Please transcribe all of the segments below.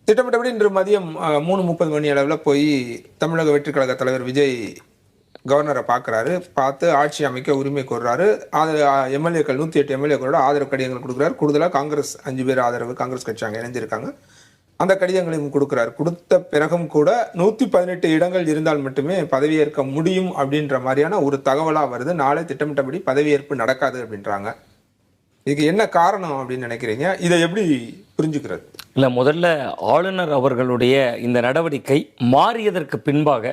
திட்டமிட்டபடி இன்று மதியம் 3:30 மணி அளவில் போய் தமிழக வெற்றிக் கழக தலைவர் விஜய் கவர்னரை பார்க்குறாரு. பார்த்து ஆட்சி அமைக்க உரிமை கோர்றாரு. அது எம்எல்ஏக்கள் 108 எம்எல்ஏக்களோட ஆதரவு கடிதங்கள் கொடுக்குறாரு. கூடுதலாக காங்கிரஸ் 5 பேர் ஆதரவு காங்கிரஸ் கட்சி அங்கே இணைஞ்சிருக்காங்க. அந்த கடிதங்களையும் கொடுக்குறாரு. கொடுத்த பிறகும் கூட 118 இடங்கள் இருந்தால் மட்டுமே பதவியேற்க முடியும் அப்படின்ற மாதிரியான ஒரு தகவலாக வருது. நாளை திட்டமிட்டபடி பதவியேற்பு நடக்காது அப்படின்றாங்க. இதுக்கு என்ன காரணம் அப்படின்னு நினைக்கிறீங்க? இதை எப்படி புரிஞ்சுக்கிறது? இல்லை, முதல்ல ஆளுநர் அவர்களுடைய இந்த நடவடிக்கை மாறியதற்கு பின்பாக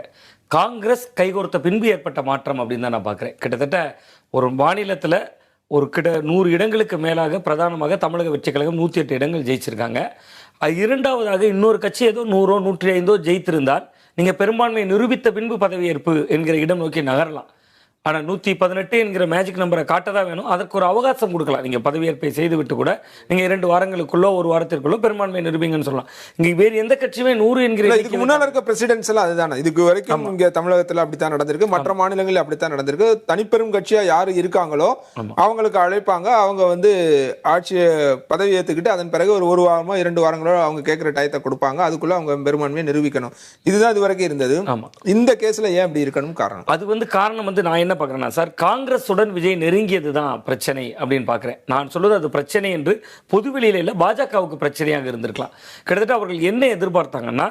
காங்கிரஸ் கைகோர்த்த பின்பு ஏற்பட்ட மாற்றம் அப்படின்னு தான் நான் பார்க்குறேன். கிட்டத்தட்ட ஒரு மாநிலத்தில் ஒரு 100 இடங்களுக்கு மேலாக பிரதானமாக தமிழக வெற்றிக் கழகம் 108 இடங்கள் ஜெயிச்சிருக்காங்க. இரண்டாவதாக இன்னொரு கட்சி ஏதோ 100 105 ஜெயித்திருந்தால் நீங்கள் பெரும்பான்மையை நிரூபித்த பின்பு பதவியேற்பு என்கிற இடம் நோக்கி நகரலாம். ஆனால் 118 என்கிற மேஜிக் நம்பரை காட்ட தான் வேணும். அதற்கு ஒரு அவகாசம் கொடுக்கலாம். நீங்கள் பதவியேற்பை செய்துவிட்டு கூட நீங்கள் 2 வாரங்களுக்குள்ளோ 1 வாரத்திற்குள்ளோ பெரும்பான்மை நிரூபிங்கன்னு சொல்லலாம். இங்கே வேறு எந்த கட்சியுமே 100 என்கிற இதுக்கு முன்னால் இருக்க பிரசிடென்ட்ஸ் எல்லாம் அதுதானே. இதுக்கு வரைக்கும் இங்கே தமிழகத்தில் அப்படித்தான் நடந்திருக்கு, மற்ற மாநிலங்களில் அப்படித்தான் நடந்திருக்கு. தனிப்பெரும் கட்சியா யாரு இருக்காங்களோ அவங்களுக்கு அழைப்பாங்க. அவங்க வந்து ஆட்சியை பதவி ஏற்றுக்கிட்டு அதன் பிறகு ஒரு வாரமோ 2 வாரங்களோ அவங்க கேட்குற டயத்தை கொடுப்பாங்க. அதுக்குள்ள அவங்க பெரும்பான்மையை நிரூபிக்கணும். இதுதான் இது வரைக்கும் இருந்தது. இந்த கேஸ்ல ஏன் அப்படி இருக்கணும் காரணம்? அது காரணம் நான் என்ன பார்க்குறேன்னா சார், காங்கிரஸுடன் விஜய் நெருங்கியது தான் பிரச்சனை அப்படின்னு பார்க்குறேன். நான் சொல்வது அது பிரச்சனை என்று பொதுவெளியில் இல்லை, பாஜகவுக்கு பிரச்சனையாக இருந்திருக்கலாம். கிட்டத்தட்ட அவர்கள் என்ன எதிர்பார்த்தாங்கன்னா,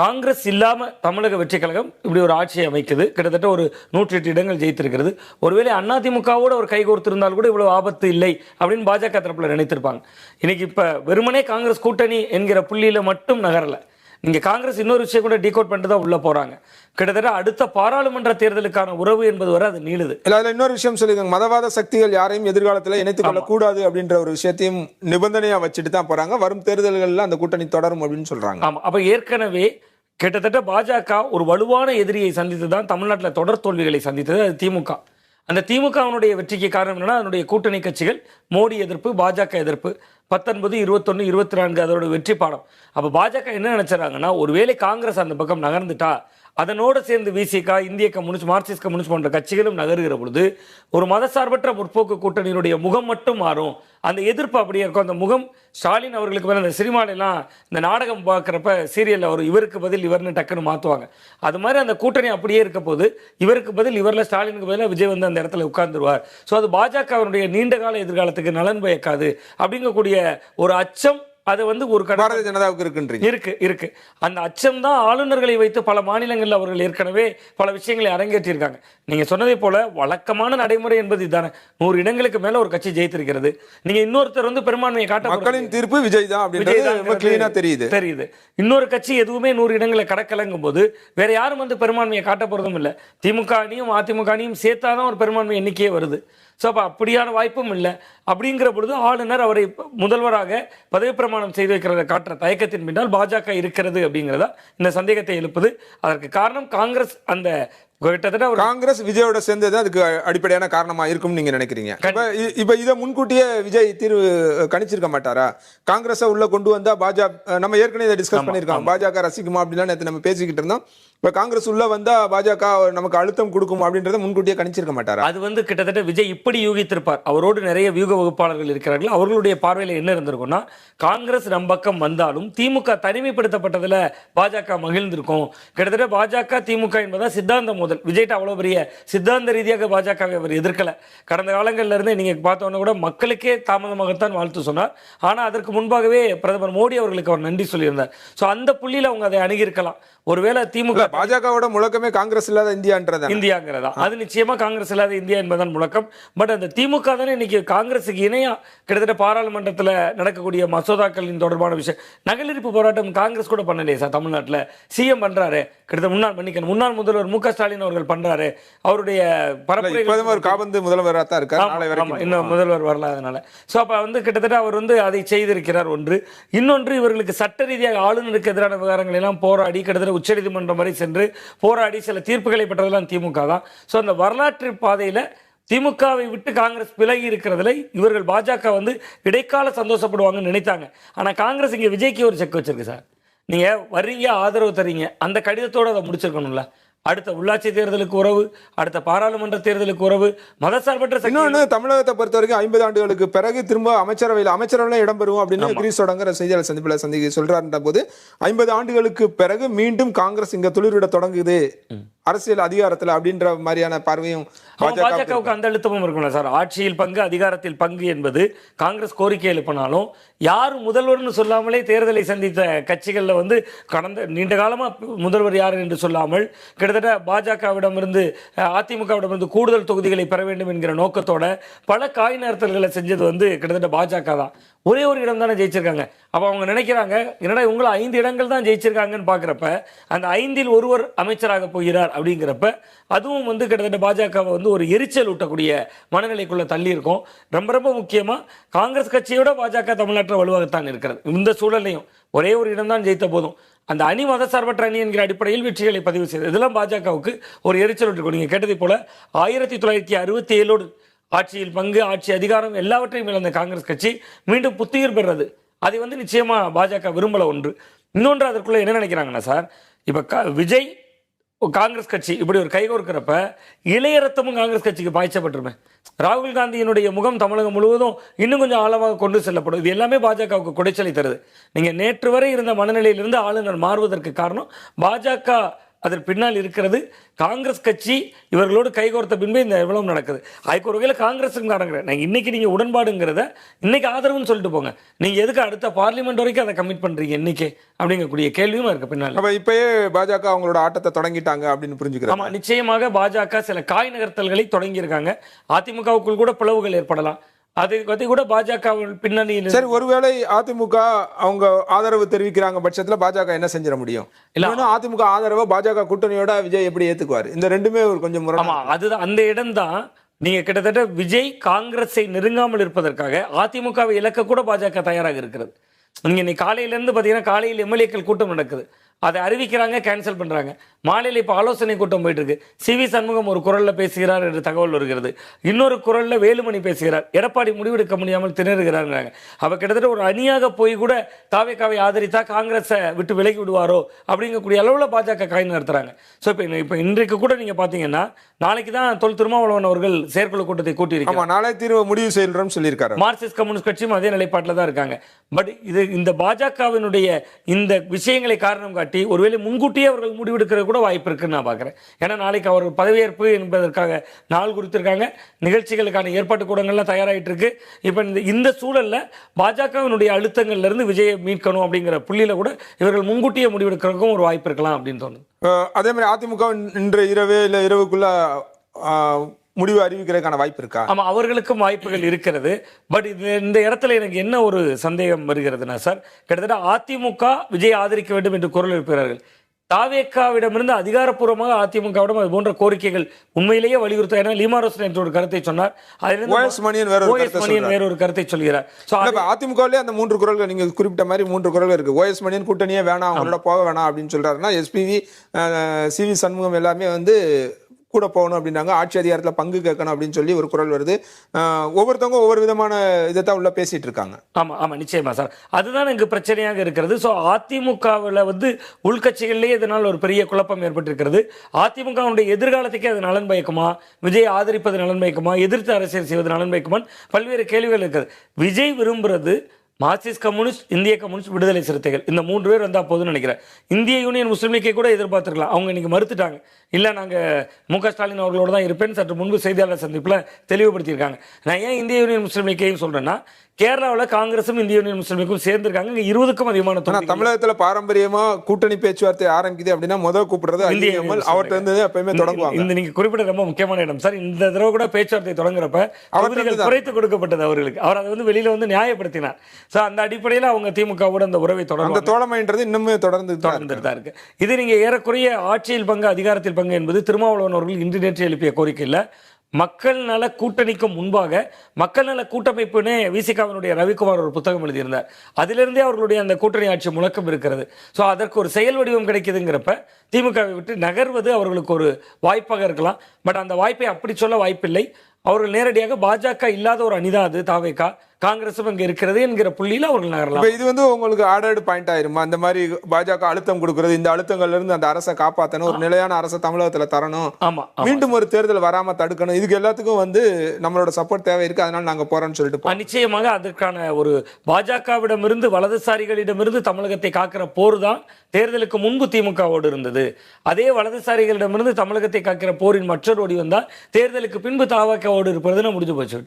காங்கிரஸ் இல்லாமல் தமிழக வெற்றிக் கழகம் இப்படி ஒரு ஆட்சியை அமைக்குது, கிட்டத்தட்ட ஒரு 108 இடங்கள் ஜெயித்திருக்கிறது. ஒருவேளை அதிமுகவோடு ஒரு கைகோர்த்திருந்தால் கூட இவ்வளவு ஆபத்து இல்லை அப்படின்னு பாஜக தரப்பில் நினைத்திருப்பாங்க. இன்னைக்கு இப்போ வெறுமனே காங்கிரஸ் கூட்டணி என்கிற புள்ளியில் மட்டும் நகரலை. இங்கே காங்கிரஸ் இன்னொரு விஷயம் கூட டீகோட் பண்ணிட்டு தான் உள்ளே போகிறாங்க. கிட்டத்தட்ட அடுத்த பாராளுமன்ற தேர்தலுக்கான உறவு என்பது வரை அது நீளுது. இல்லை, அதில் இன்னொரு விஷயம் சொல்லியிருக்காங்க, மதவாத சக்திகள் யாரையும் எதிர்காலத்தில் இணைத்துக் கொள்ளக்கூடாது அப்படின்ற ஒரு விஷயத்தையும் நிபந்தனையாக வச்சுட்டு தான் போகிறாங்க. வரும் தேர்தல்களில் அந்த கூட்டணி தொடரும் அப்படின்னு சொல்கிறாங்க. ஆமாம், அப்போ ஏற்கனவே கிட்டத்தட்ட பாஜக ஒரு வலுவான எதிரியை சந்தித்து தான் தமிழ்நாட்டில் தொடர் தோல்விகளை சந்தித்தது. அது திமுக. அந்த திமுகவினுடைய வெற்றிக்கு காரணம் என்னன்னா, அதனுடைய கூட்டணி கட்சிகள் மோடி எதிர்ப்பு, பாஜக எதிர்ப்பு, 19, 21, 24 அதோட வெற்றி பாடம். அப்போ பாஜக என்ன நினைச்சாங்கன்னா, ஒருவேளை காங்கிரஸ் அந்த பக்கம் நகர்ந்துட்டா அதனோடு சேர்ந்து விசிகா, இந்திய கம்யூனிஸ்ட், மார்க்சிஸ்ட் கம்யூனிஸ்ட் போன்ற கட்சிகளும் நகருகிற பொழுது ஒரு மதசார்பற்ற முற்போக்கு கூட்டணியினுடைய முகம் மட்டும் மாறும். அந்த எதிர்ப்பு அப்படியே இருக்கும். அந்த முகம் ஸ்டாலின் அவர்களுக்கு மேலே அந்த சினிமாலெல்லாம் இந்த நாடகம் பார்க்குறப்ப சீரியலில் ஒரு இவருக்கு பதில் இவர்னு டக்குன்னு மாற்றுவாங்க. அது மாதிரி அந்த கூட்டணி அப்படியே இருக்க போது இவருக்கு பதில் இவரில் ஸ்டாலினுக்கு பதிலாக விஜய் வந்து அந்த இடத்துல உட்கார்ந்துருவார். ஸோ அது பாஜகவினுடைய நீண்டகால எதிர்காலத்துக்கு நலன் பயக்காது அப்படிங்கக்கூடிய ஒரு அச்சம் அது ஒரு பாரதிய ஜனதாவுக்கு இருக்கு. அந்த அச்சம் தான் ஆளுநர்களை வைத்து பல மாநிலங்களில் அவர்கள் ஏற்கனவே பல விஷயங்களை அரங்கேற்றிருக்காங்க. நீங்க சொன்னதை போல வழக்கமான நடைமுறை என்பது இதுதானே. 100 இடங்களுக்கு மேல ஒரு கட்சி ஜெயித்திருக்கிறது. நீங்க இன்னொருத்தர் பெரும்பான்மையை காட்ட மக்களின் தீர்ப்பு விஜய் தான் தெரியுது. இன்னொரு கட்சி எதுவுமே 100 இடங்களை கடக்கலங்கும் போது வேற யாரும் பெரும்பான்மையை காட்ட போறதும் இல்லை. திமுக அணியும் அதிமுக அணியும் சேர்த்தாதான் ஒரு பெரும்பான்மை எண்ணிக்கையே வருது. ஸோ அப்போ அப்படியான வாய்ப்பும் இல்லை. அப்படிங்கிற பொழுது ஆளுநர் அவரை முதல்வராக பதவி பிரமாணம் செய்து வைக்கிறத காட்டுற தயக்கத்தின் பின்னால் பாஜக இருக்கிறது அப்படிங்கிறதா இந்த சந்தேகத்தை எழுப்புது. அதற்கு காரணம் காங்கிரஸ் அந்த காங்கிரஸ் விஜயோட சேர்ந்தது அதுக்கு அடிப்படையான காரணமா இருக்கும் நீங்க நினைக்கிறீங்க? இப்ப இதை முன்கூட்டியே விஜய் தீர்வு கணிச்சிருக்க மாட்டாரா? காங்கிரஸ் உள்ள கொண்டு வந்தா பாஜக, நம்ம ஏற்கனவே இதை டிஸ்கஸ் பண்ணிருக்கோம், பாஜக ரசிக்குமா அப்படிலாம் நேற்று நம்ம பேசிக்கிட்டு இருந்தோம். இப்ப காங்கிரஸ் உள்ள வந்தா பாஜக நமக்கு அழுத்தம் கொடுக்கும் அப்படின்றத முன்கூட்டியே கணிச்சிருக்க மாட்டாரா? அது கிட்டத்தட்ட விஜய் இப்படி யூகித்திருப்பார். அவரோடு நிறைய வியூக வகுப்பாளர்கள் இருக்கிறார்கள். அவர்களுடைய பார்வையில் என்ன இருந்திருக்கும்னா, காங்கிரஸ் நம் பக்கம் வந்தாலும் திமுக தனிமைப்படுத்தப்பட்டதுல பாஜக மகிழ்ந்திருக்கும். கிட்டத்தட்ட பாஜக திமுக என்பதா சித்தாந்த முதல் விஜய்ட்ட அவ்வளவு பெரிய சித்தாந்த ரீதியாக பாஜகவை அவர் எதிர்க்கல. கடந்த காலங்களில் இருந்து நீங்க பார்த்தோன்னா கூட மக்களுக்கே தாமதமாகத்தான் வாழ்த்து சொன்னார். ஆனா அதற்கு முன்பாகவே பிரதமர் மோடி அவர்களுக்கு அவர் நன்றி சொல்லியிருந்தார். ஸோ அந்த புள்ளியில் அவங்க அதை அணுகியிருக்கலாம். ஒருவேளை திமுக பாஜகவோட முழக்கமே காங்கிரஸ் இல்லாத இந்தியாங்கிறதா, அது நிச்சயமா காங்கிரஸ் இல்லாத இந்தியா என்பதன் முழக்கம். பட் அந்த திமுக தானே இன்னைக்கு காங்கிரஸுக்கு இணையா கிட்டத்தட்ட பாராளுமன்றத்தில் நடக்கக்கூடிய மசோதாக்களின் தொடர்பான விஷயம். நகலெடுப்பு போராட்டம் காங்கிரஸ் கூட பண்ணலையே சார். தமிழ்நாட்டில் சிஎம் பண்றாரு, கிட்டத்தட்ட முன்னாள் முதல்வர் மு க ஸ்டாலின் அவர்கள் பண்றாரு. அவருடைய பரப்புரை காபந்து முதல்வராக தான் இருக்கார், இன்னும் முதல்வர் வரல. அதனால ஸோ அப்போ கிட்டத்தட்ட அவர் அதை செய்திருக்கிறார். ஒன்று. இன்னொன்று, இவர்களுக்கு சட்ட ரீதியாக ஆளுநருக்கு எதிரான விவகாரங்கள் எல்லாம் போராடி கிட்டத்தட்ட உச்சநீதிமன்றம் வரை சென்று போராடி சில தீர்ப்புகளை பெற்றதெல்லாம் திமுக தான். ஸோ அந்த வரலாற்று பாதையில் திமுகவை விட்டு காங்கிரஸ் விலகி இருக்கிறதுல இவர்கள் பாஜக இடைக்கால சந்தோஷப்படுவாங்கன்னு நினைத்தாங்க. ஆனால் காங்கிரஸ் இங்கே விஜய்க்கு ஒரு செக் வச்சிருக்கு சார். நீங்கள் வர்றீங்க, ஆதரவு தரீங்க, அந்த கடிதத்தோடு அதை முடிச்சிருக்கணும்ல. அடுத்த உள்ளாட்சி தேர்தலுக்கு உறவு, அடுத்த பாராளுமன்ற தேர்தலுக்கு உறவு, மதசார்பற்ற சக்தி. இன்னொன்னு, தமிழகத்தை பொறுத்த வரைக்கும் 50 ஆண்டுகளுக்கு பிறகு திரும்ப அமைச்சரவையில் இடம்பெறும் அப்படின்னு கிரீஸ் தொடங்குற செய்தியாளர் சந்திப்பில் சொல்றாருன்ற போது 50 ஆண்டுகளுக்கு பிறகு மீண்டும் காங்கிரஸ் இங்க துளிர்விட தொடங்குது அரசியல் அதிகாரத்துல அப்படின்ற மாதிரியான பார்வையும் பாஜகவுக்கு அந்த அழுத்தமும் இருக்கும்ல சார். ஆட்சியில் பங்கு, அதிகாரத்தில் பங்கு என்பது காங்கிரஸ் கோரிக்கை எழுப்பினாலும் யார் முதல்வர்னு சொல்லாமலே தேர்தலை சந்தித்த கட்சிகள்ல வந்து கடந்த நீண்ட காலமா முதல்வர் யார் என்று சொல்லாமல் கிட்டத்தட்ட பாஜகவிடமிருந்து அதிமுகவிடமிருந்து கூடுதல் தொகுதிகளை பெற வேண்டும் என்கிற நோக்கத்தோட பல காய் நகர்த்தல்களை செஞ்சது வந்து கிட்டத்தட்ட பாஜக தான். ஒரே ஒரு இடம் தானே ஜெயிச்சிருக்காங்க. அப்போ அவங்க நினைக்கிறாங்க, என்னடா இவங்களை 5 இடங்கள் தான் ஜெயிச்சிருக்காங்கன்னு பார்க்குறப்ப அந்த 5இல் ஒருவர் அமைச்சராக போகிறார் அப்படிங்கிறப்ப அதுவும் வந்து கிட்டத்தட்ட பாஜகவை வந்து ஒரு எரிச்சல் ஊட்டக்கூடிய மனநிலைக்குள்ளே தள்ளி இருக்கும். ரொம்ப ரொம்ப முக்கியமாக காங்கிரஸ் கட்சியோட பாஜக தமிழ்நாட்டில் வலுவாகத்தான் இருக்கிறது. இந்த சூழலையும் ஒரே ஒரு இடம் தான் ஜெயித்த போதும் அந்த அணி மதசார்பற்ற அணி என்கிற அடிப்படையில் வெற்றிகளை பதிவு செய்தது. இதெல்லாம் பாஜகவுக்கு ஒரு எரிச்சல் ஊட்டிருக்கும். நீங்கள் கேட்டதை போல 1967 ஆட்சியில் பங்கு, ஆட்சி அதிகாரம் எல்லாவற்றையும் இழந்த காங்கிரஸ் கட்சி மீண்டும் புத்துயிர் பெறுறது அதை வந்து நிச்சயமா பாஜக விரும்பல. ஒன்று. இன்னொன்று, அதற்குள்ள என்ன நினைக்கிறாங்கன்னா சார், இப்ப விஜய் காங்கிரஸ் கட்சி இப்படி ஒரு கைகோர்க்கிறப்ப இளைய ரத்தமும் காங்கிரஸ் கட்சிக்கு பாய்ச்சப்பட்டிருமே. ராகுல் காந்தியினுடைய முகம் தமிழகம் முழுவதும் இன்னும் கொஞ்சம் ஆழமாக கொண்டு செல்லப்படும். இது எல்லாமே பாஜகவுக்கு குடைச்சலை தருது. நீங்க நேற்று வரை இருந்த மனநிலையிலிருந்து ஆளுநர் மாறுவதற்கு காரணம் பாஜக அதற்கு பின்னால் இருக்கிறது. காங்கிரஸ் கட்சி இவர்களோடு கைகோர்த்த பின்பே இந்த எவ்வளவு நடக்குது. அதுக்கு ஒரு வகையில் காங்கிரஸுக்கு நடக்கிறேன். இன்னைக்கு நீங்க உடன்பாடுங்கிறத இன்னைக்கு ஆதரவுன்னு சொல்லிட்டு போங்க, நீங்க எதுக்கு அடுத்த பார்லிமெண்ட் வரைக்கும் அதை கமிட் பண்றீங்க இன்னைக்கு அப்படிங்கக்கூடிய கேள்வியும் இருக்கு பின்னால். அப்ப இப்பயே பாஜக அவங்களோட ஆட்டத்தை தொடங்கிட்டாங்க அப்படின்னு புரிஞ்சுக்கிறேன். ஆமா, நிச்சயமாக பாஜக சில காய் நகர்த்தல்களை தொடங்கியிருக்காங்க. அதிமுகவுக்குள் கூட பிளவுகள் ஏற்படலாம். அதை பத்தி கூட பாஜக பின்னணியில். சரி, ஒருவேளை அதிமுக அவங்க ஆதரவு தெரிவிக்கிறாங்க பட்சத்துல பாஜக என்ன செஞ்சிட முடியும்? இல்ல அதிமுக ஆதரவு பாஜக கூட்டணியோட விஜய் எப்படி ஏத்துக்குவார்? இந்த ரெண்டுமே ஒரு கொஞ்சம் முறை. ஆமா, அதுதான் அந்த இடம் தான். நீங்க கிட்டத்தட்ட விஜய் காங்கிரஸை நெருங்காமல் இருப்பதற்காக அதிமுகவை இலக்க கூட பாஜக தயாராக இருக்கிறது. நீங்க இன்னைக்கு காலையிலேருந்து பார்த்தீங்கன்னா காலையில் எம்எல்ஏக்கள் கூட்டம் நடக்குது. அதை அறிவிக்கிறாங்க, கேன்சல் பண்றாங்க. மாலையில் இப்போ ஆலோசனை கூட்டம் போயிட்டு இருக்கு. சிவி சண்முகம் ஒரு குரல்ல பேசுகிறார் என்று தகவல் வருகிறது. இன்னொரு குரல்ல வேலுமணி பேசுகிறார். எடப்பாடி முடிவெடுக்க முடியாமல் திணறுகிறாங்க. அவ கிட்டத்தட்ட ஒரு அணியாக போய் கூட தாவேக்காவை ஆதரித்தா காங்கிரஸை விட்டு விலகி விடுவாரோ அப்படிங்கக்கூடிய அளவில் பாஜக காய் நடத்துறாங்க. ஸோ இப்போ இன்றைக்கு கூட நீங்க பாத்தீங்கன்னா நாளைக்கு தான் தொல் திருமாவளவன் அவர்கள் செயற்குழு கூட்டத்தை கூட்டியிருக்காங்க. நாளை தீர்வு முடிவு செய்யறோம் சொல்லியிருக்காரு. மார்க்சிஸ்ட் கம்யூனிஸ்ட் கட்சியும் அதே நிலைப்பாட்டில் தான் இருக்காங்க. பட் இந்த பாஜகவினுடைய இந்த விஷயங்களை காரணம் காட்டி ஒருவேளை முன்கூட்டியே அவர்கள் முடிவெடுக்கிறது கூட வாய்ப்பு இருக்குன்னு நான் பார்க்குறேன். ஏன்னா நாளைக்கு அவர்கள் பதவியேற்பு என்பதற்காக நாள் குறித்திருக்காங்க. நிகழ்ச்சிகளுக்கான ஏற்பாட்டு கூடங்கள்லாம் தயாராகிட்டு இருக்கு. இப்போ இந்த சூழல்ல பாஜகவினுடைய அழுத்தங்கள்ல இருந்து விஜயை மீட்கணும் அப்படிங்கிற புள்ளியில கூட இவர்கள் முன்கூட்டியே முடிவெடுக்கிறதுக்கும் ஒரு வாய்ப்பு இருக்கலாம் அப்படின்னு தோணுது. அதே மாதிரி அதிமுக இன்று இரவே இல்லை இரவுக்குள்ள முடிவு அறிவிக்கிறதுக்கான வாய்ப்பு இருக்கா? ஆமா, அவர்களுக்கும் வாய்ப்புகள் இருக்கிறது. பட் இந்த இடத்துல எனக்கு என்ன ஒரு சந்தேகம் வருகிறதுனா சார், கிட்டத்தட்ட அதிமுக விஜய் ஆதரிக்க வேண்டும் என்று குரல் எழுப்புகிறார்கள். தாவேக்காவிடமிருந்து அதிகாரப்பூர்வமாக அதிமுகவிடம் அது போன்ற கோரிக்கைகள் உண்மையிலேயே வலியுறுத்த. ஏன்னா லீமா ரோசன் என்ற ஒரு கருத்தை சொன்னார். வேற ஒரு கருத்தை சொல்கிறார். அதிமுகவிலே அந்த 3 குரல்கள் நீங்க குறிப்பிட்ட மாதிரி 3 குரல்கள் இருக்கு. ஓஎஸ் மணியன் கூட்டணியே வேணாம், அவங்களோட போக வேணாம் அப்படின்னு சொல்றாருன்னா, எஸ்பிவி சிவி சண்முகம் எல்லாமே வந்து கூட போகணும் அப்படின்னாங்க. ஆட்சி அதிகாரத்தில் பங்கு கேட்கணும் அப்படின்னு சொல்லி ஒரு குரல் வருது. ஒவ்வொருத்தவங்க ஒவ்வொரு விதமான இதைத்தான் உள்ள பேசிட்டு இருக்காங்க. ஆமா ஆமா, நிச்சயமா சார். அதுதான் இங்கு பிரச்சனையாக இருக்கிறது. ஸோ அதிமுகவில் வந்து உள்கட்சிகளிலேயே இதனால் ஒரு பெரிய குழப்பம் ஏற்பட்டிருக்கிறது. அதிமுகவுடைய எதிர்காலத்துக்கே அது நலன் பயக்குமா, விஜய் ஆதரிப்பது நலன் பயக்குமா, எதிர்த்து அரசியல் செய்வது நலன் பயக்குமான்னு பல்வேறு கேள்விகள் இருக்கிறது. விஜய் விரும்புறது மார்க்சிஸ்ட் கம்யூனிஸ்ட், இந்திய கம்யூனிஸ்ட், விடுதலை சிறுத்தைகள், இந்த 3 பேர் வந்தால் போதும்னு நினைக்கிறேன். இந்திய யூனியன் முஸ்லீம் லீக்கை கூட எதிர்பார்த்துருக்கலாம். அவங்க இன்னைக்கு மறுத்துட்டாங்க. இல்லை, நாங்கள் மு.க. ஸ்டாலின் அவர்களோட தான் இருப்பேன்னு சற்று முன்பு செய்தியாளர் சந்திப்பில் தெளிவுபடுத்தியிருக்காங்க. நான் ஏன் இந்திய யூனியன் முஸ்லீம் லீக்கையும் சொல்கிறேன்னா, கேரளாவில் காங்கிரஸும் இந்திய யூனியன் முஸ்லீம் லீக்கும் சேர்ந்திருக்காங்க. இங்கே 20க்கும் அதிகமான தமிழகத்தில் பாரம்பரியமா கூட்டணி பேச்சுவார்த்தை ஆரம்பிக்குது அப்படின்னா முதல் கூப்பிடுறது அவர்கிட்ட இருந்து எப்பயுமே தொடங்குவாங்க. இந்த நீங்க குறிப்பிட்ட ரொம்ப முக்கியமான இடம் சார். இந்த தடவை கூட பேச்சுவார்த்தை தொடங்குறப்ப அவர்கள் குறைத்து கொடுக்கப்பட்டது அவர்களுக்கு. அவர் அதை வந்து வெளியில வந்து நியாயப்படுத்தினார். ஸோ அந்த அடிப்படையில் அவங்க திமுகவோட அந்த உறவை தொடர்ந்து தோழமைன்றது இன்னுமே தொடர்ந்துட்டு தான் இருக்கு. இது நீங்க ஏறக்குறைய ஆட்சியில் பங்கு, அதிகாரத்தில் பங்கு என்பது திருமாவளவன் அவர்கள் இன்று நேற்று எழுப்பிய கோரிக்கை இல்லை. மக்கள் நல கூட்டணிக்கும் முன்பாக மக்கள் நல கூட்டமைப்புனே விசிகாவினுடைய ரவிக்குமார் ஒரு புத்தகம் எழுதியிருந்தார். அதிலிருந்தே அவர்களுடைய அந்த கூட்டணி ஆட்சி முழக்கம் இருக்கிறது. ஸோ அதற்கு ஒரு செயல் வடிவம் கிடைக்குதுங்கிறப்ப திமுகவை விட்டு நகர்வது அவர்களுக்கு ஒரு வாய்ப்பாக இருக்கலாம். பட் அந்த வாய்ப்பை அப்படி சொல்ல வாய்ப்பில்லை. அவர்கள் நேரடியாக பாஜக இல்லாத ஒரு அணிதான் அது தாவேகா. காங்கிரஸும் அங்க இருக்கிறது என்கிற புள்ளியில் அவர்கள் நகரலாம். இப்ப இது வந்து உங்களுக்கு ஆர்டர்டு பாயிண்ட் ஆயிருமா? அந்த மாதிரி பாஜக அழுத்தம் கொடுக்கிறது, இந்த அழுத்தங்கள்ல இருந்து அந்த அரசை காப்பாற்றணும், ஒரு நிலையான அரசை தமிழகத்துல தரணும், ஆமா மீண்டும் ஒரு தேர்தல் வராம தடுக்கணும், இதுக்கு எல்லாத்துக்கும் வந்து நம்மளோட சப்போர்ட் தேவை இருக்கு, அதனால நாங்க போறோம்னு சொல்லிட்டு நிச்சயமாக அதற்கான ஒரு பாஜகவிடமிருந்து வலதுசாரிகளிடமிருந்து தமிழகத்தை காக்கிற போர் தான் தேர்தலுக்கு முன்பு திமுகவோடு இருந்தது. அதே வலதுசாரிகளிடமிருந்து தமிழகத்தை காக்கிற போரின் மற்றொரு வடிவம் தான் தேர்தலுக்கு பின்பு தவகவோடு இருப்பதுன்னு முடிஞ்சு போச்சு.